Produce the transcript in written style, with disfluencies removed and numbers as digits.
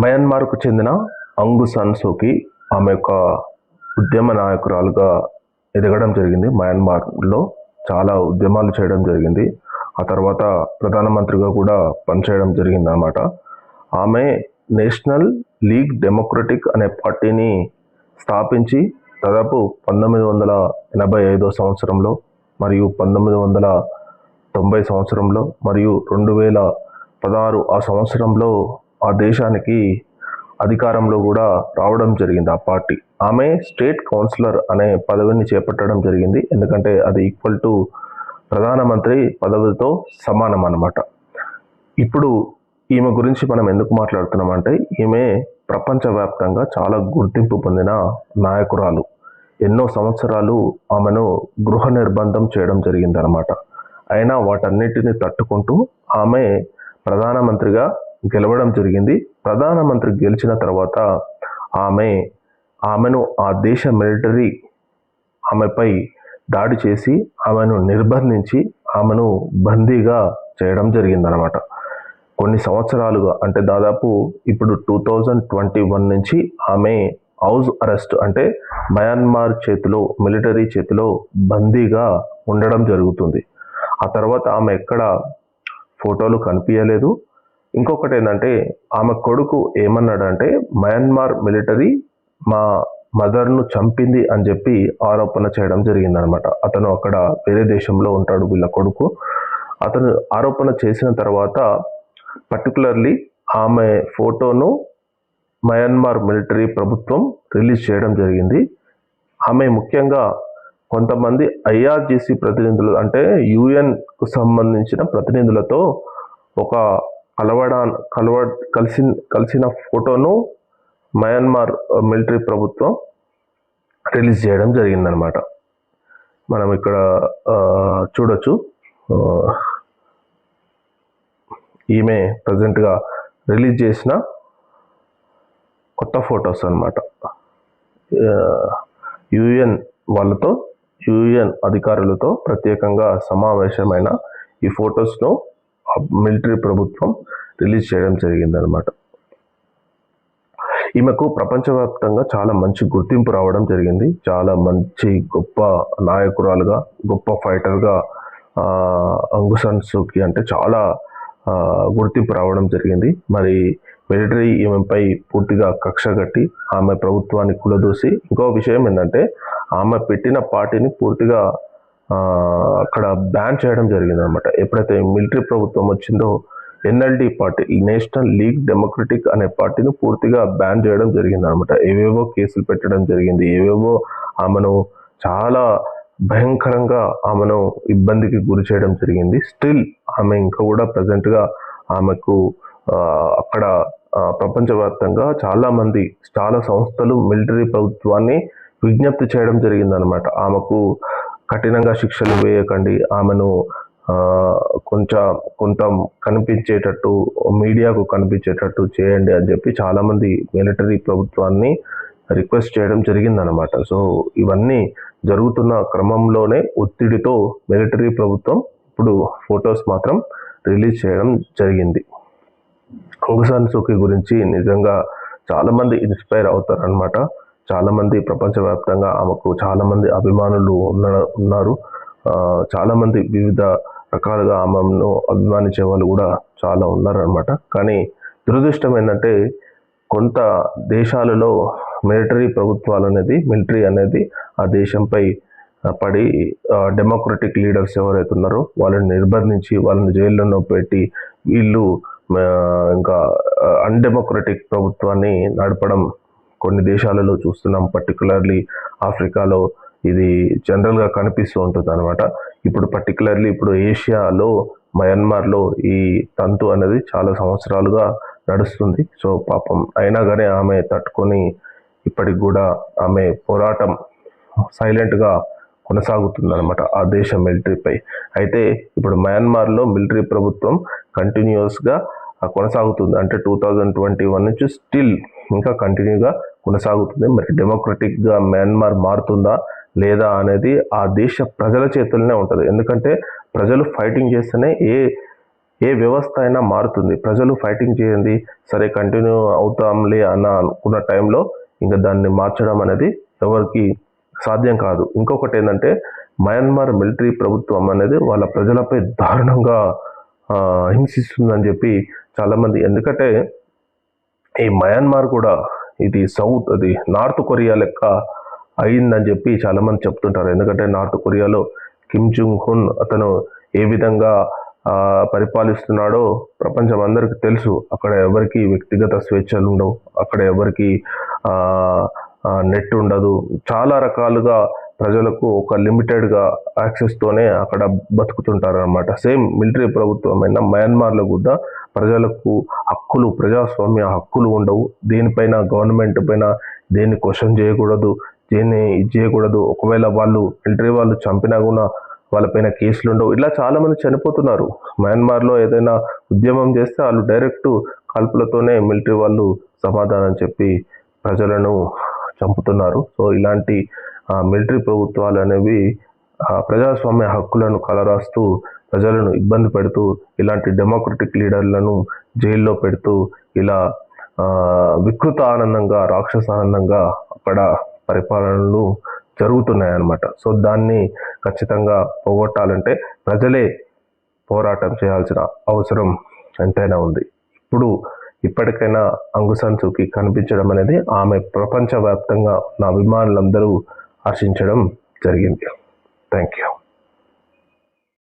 మయన్మార్కు చెందిన అంగు San Suu Kyi ఆమె యొక్క ఉద్యమ నాయకురాలుగా ఎదగడం జరిగింది. మయన్మార్లో చాలా ఉద్యమాలు చేయడం జరిగింది. ఆ తర్వాత ప్రధానమంత్రిగా కూడా పనిచేయడం జరిగింది అన్నమాట. ఆమె నేషనల్ లీగ్ డెమోక్రటిక్ అనే పార్టీని స్థాపించి దాదాపు 1985 సంవత్సరంలో మరియు 1990 సంవత్సరంలో మరియు 2016 ఆ సంవత్సరంలో ఆ దేశానికి అధికారంలో కూడా రావడం జరిగింది ఆ పార్టీ. ఆమె స్టేట్ కౌన్సిలర్ అనే పదవిని చేపట్టడం జరిగింది. ఎందుకంటే అది ఈక్వల్ టు ప్రధానమంత్రి పదవితో సమానం అన్నమాట. ఇప్పుడు ఈమె గురించి మనం ఎందుకు మాట్లాడుతున్నామంటే ఈమె ప్రపంచవ్యాప్తంగా చాలా గుర్తింపు పొందిన నాయకురాలు. ఎన్నో సంవత్సరాలు ఆమెను గృహ నిర్బంధం చేయడం జరిగిందనమాట. అయినా వాటన్నిటిని తట్టుకుంటూ ఆమె ప్రధానమంత్రిగా గెలవడం జరిగింది. ప్రధానమంత్రి గెలిచిన తర్వాత ఆమెను ఆ దేశ మిలిటరీ ఆమెపై దాడి చేసి ఆమెను నిర్బంధించి ఆమెను బందీగా చేయడం జరిగిందనమాట. కొన్ని సంవత్సరాలుగా అంటే దాదాపు ఇప్పుడు 2021 నుంచి ఆమె హౌస్ అరెస్ట్ అంటే మయన్మార్ చేతిలో మిలిటరీ చేతిలో బందీగా ఉండడం జరుగుతుంది. ఆ తర్వాత ఆమె ఎక్కడ ఫోటోలు కనిపించలేదు. ఇంకొకటి ఏంటంటే ఆమె కొడుకు ఏమన్నాడంటే మయన్మార్ మిలిటరీ మా మదర్ను చంపింది అని చెప్పి ఆరోపణ చేయడం జరిగిందనమాట. అతను అక్కడ వేరే దేశంలో ఉంటాడు వీళ్ళ కొడుకు. అతను ఆరోపణ చేసిన తర్వాత పర్టికులర్లీ ఆమె ఫోటోను మయన్మార్ మిలిటరీ ప్రభుత్వం రిలీజ్ చేయడం జరిగింది. ఆమె ముఖ్యంగా కొంతమంది ఐఆర్జీసీ ప్రతినిధులు అంటే యుఎన్కు సంబంధించిన ప్రతినిధులతో ఒక కలిసిన ఫోటోను మయన్మార్ మిలిటరీ ప్రభుత్వం రిలీజ్ చేయడం జరిగిందనమాట. మనం ఇక్కడ చూడొచ్చు. ఈమె ప్రజెంట్గా రిలీజ్ చేసిన కొత్త ఫొటోస్ అన్నమాట. యుఎన్ అధికారులతో ప్రత్యేకంగా సమావేశమైన ఈ ఫొటోస్ను మిలిటరీ ప్రభుత్వం రిలీజ్ చేయడం జరిగిందనమాట. ఈమెకు ప్రపంచవ్యాప్తంగా చాలా మంచి గుర్తింపు రావడం జరిగింది. చాలా మంచి గొప్ప నాయకురాలుగా, గొప్ప ఫైటర్గా అంగు సాన్ సూకీ అంటే చాలా గుర్తింపు రావడం జరిగింది. మరి మిలిటరీ ఈమెపై పూర్తిగా కక్ష కట్టి ఆమె ప్రభుత్వాన్ని కూలదోసి, ఇంకో విషయం ఏంటంటే ఆమె పెట్టిన పార్టీని పూర్తిగా అక్కడ బ్యాన్ చేయడం జరిగింది అనమాట. ఎప్పుడైతే మిలిటరీ ప్రభుత్వం వచ్చిందో NLD party, national league democratic అనే పార్టీని పూర్తిగా బ్యాన్ చేయడం జరిగింది అనమాట. ఏవేవో కేసులు పెట్టడం జరిగింది, ఏవేవో ఆమెను చాలా భయంకరంగా ఆమెను ఇబ్బందికి గురి చేయడం జరిగింది. స్టిల్ ఆమె ఇంకా కూడా ప్రజెంట్గా ఆమెకు అక్కడ ప్రపంచవ్యాప్తంగా చాలా సంస్థలు మిలిటరీ ప్రభుత్వాన్ని విజ్ఞప్తి చేయడం జరిగిందనమాట. ఆమెకు కఠినంగా శిక్షలు వేయకండి, ఆమెను కొంత కనిపించేటట్టు మీడియాకు కనిపించేటట్టు చేయండి అని చెప్పి చాలామంది మిలిటరీ ప్రభుత్వాన్ని రిక్వెస్ట్ చేయడం జరిగిందనమాట. సో ఇవన్నీ జరుగుతున్న క్రమంలోనే ఒత్తిడితో మిలిటరీ ప్రభుత్వం ఇప్పుడు ఫొటోస్ మాత్రం రిలీజ్ చేయడం జరిగింది. అంగు సాన్ సూకీ గురించి నిజంగా చాలామంది ఇన్స్పైర్ అవుతారనమాట. చాలామంది ప్రపంచవ్యాప్తంగా ఆమెకు చాలామంది అభిమానులు ఉన్నారు. చాలామంది వివిధ రకాలుగా ఆమెను అభిమానించే వాళ్ళు కూడా చాలా ఉన్నారనమాట. కానీ దురదృష్టం ఏంటంటే కొంత దేశాలలో మిలిటరీ అనేది ఆ దేశంపై పడి డెమోక్రటిక్ లీడర్స్ ఎవరైతే ఉన్నారో వాళ్ళని నిర్బంధించి వాళ్ళని జైల్లో పెట్టి వీళ్ళు ఇంకా అన్డెమోక్రటిక్ ప్రభుత్వాన్ని నడపడం కొన్ని దేశాలలో చూస్తున్నాం. పర్టికులర్లీ ఆఫ్రికాలో ఇది జనరల్గా కనిపిస్తూ ఉంటుంది అనమాట. ఇప్పుడు ఏషియాలో మయన్మార్లో ఈ తంతు అనేది చాలా సంవత్సరాలుగా నడుస్తుంది. సో పాపం అయినా కానీ ఆమె తట్టుకొని ఇప్పటికి కూడా ఆమె పోరాటం సైలెంట్గా కొనసాగుతుందన్నమాట ఆ దేశ మిలిటరీపై. అయితే ఇప్పుడు మయన్మార్లో మిలిటరీ ప్రభుత్వం కంటిన్యూస్గా కొనసాగుతుంది. అంటే 2021 నుంచి స్టిల్ ఇంకా కంటిన్యూగా కొనసాగుతుంది. మరి డెమోక్రటిక్గా మయన్మార్ మారుతుందా లేదా అనేది ఆ దేశ ప్రజల చేతుల్లోనే ఉంటుంది. ఎందుకంటే ప్రజలు ఫైటింగ్ చేస్తేనే ఏ వ్యవస్థ అయినా మారుతుంది. ప్రజలు ఫైటింగ్ చేయండి, సరే కంటిన్యూ అవుతాంలే అనుకున్న టైంలో ఇంకా దాన్ని మార్చడం అనేది ఎవరికి సాధ్యం కాదు. ఇంకొకటి ఏంటంటే మయన్మార్ మిలిటరీ ప్రభుత్వం అనేది వాళ్ళ ప్రజలపై దారుణంగా హింసిస్తుందని చెప్పి చాలామంది, ఎందుకంటే ఈ మయన్మార్ కూడా ఇది నార్త్ కొరియా లెక్క అయిందని చెప్పి చాలామంది చెప్తుంటారు. ఎందుకంటే నార్త్ కొరియాలో కిమ్ జంగ్ హున్ అతను ఏ విధంగా పరిపాలిస్తున్నాడో ప్రపంచం అందరికీ తెలుసు. అక్కడ ఎవరికి వ్యక్తిగత స్వేచ్ఛలు ఉండవు, అక్కడ ఎవరికి నెట్ ఉండదు, చాలా రకాలుగా ప్రజలకు ఒక లిమిటెడ్గా యాక్సెస్తోనే అక్కడ బతుకుతుంటారు అనమాట. సేమ్ మిలిటరీ ప్రభుత్వమైన మయన్మార్లో కూడా ప్రజలకు హక్కులు, ప్రజాస్వామ్య హక్కులు ఉండవు. దేనిపైన గవర్నమెంట్ పైన దేన్ని క్వశ్చన్ చేయకూడదు, దేన్ని ఇది చేయకూడదు. ఒకవేళ మిలిటరీ వాళ్ళు చంపినా కూడా వాళ్ళపైన కేసులు ఉండవు. ఇట్లా చాలామంది చనిపోతున్నారు. మయన్మార్లో ఏదైనా ఉద్యమం చేస్తే వాళ్ళు డైరెక్ట్ కాల్పులతోనే మిలిటరీ వాళ్ళు సమాధానం చెప్పి ప్రజలను చంపుతున్నారు. సో ఇలాంటి మిలిటరీ ప్రభుత్వాలు అనేవి ప్రజాస్వామ్య హక్కులను కలరాస్తూ ప్రజలను ఇబ్బంది పెడుతూ ఇలాంటి డెమోక్రటిక్ లీడర్లను జైల్లో పెడుతూ ఇలా వికృత ఆనందంగా, రాక్షస ఆనందంగా అక్కడ పరిపాలనలు జరుగుతున్నాయన్నమాట. సో దాన్ని ఖచ్చితంగా పోగొట్టాలంటే ప్రజలే పోరాటం చేయాల్సిన అవసరం ఎంతైనా ఉంది. ఇప్పటికైనా ఆంగ్ సాన్ సూ కీ కనిపించడం అనేది ఆమె ప్రపంచవ్యాప్తంగా ఉన్న అభిమానులందరూ హర్షించడం జరిగింది. Thank you.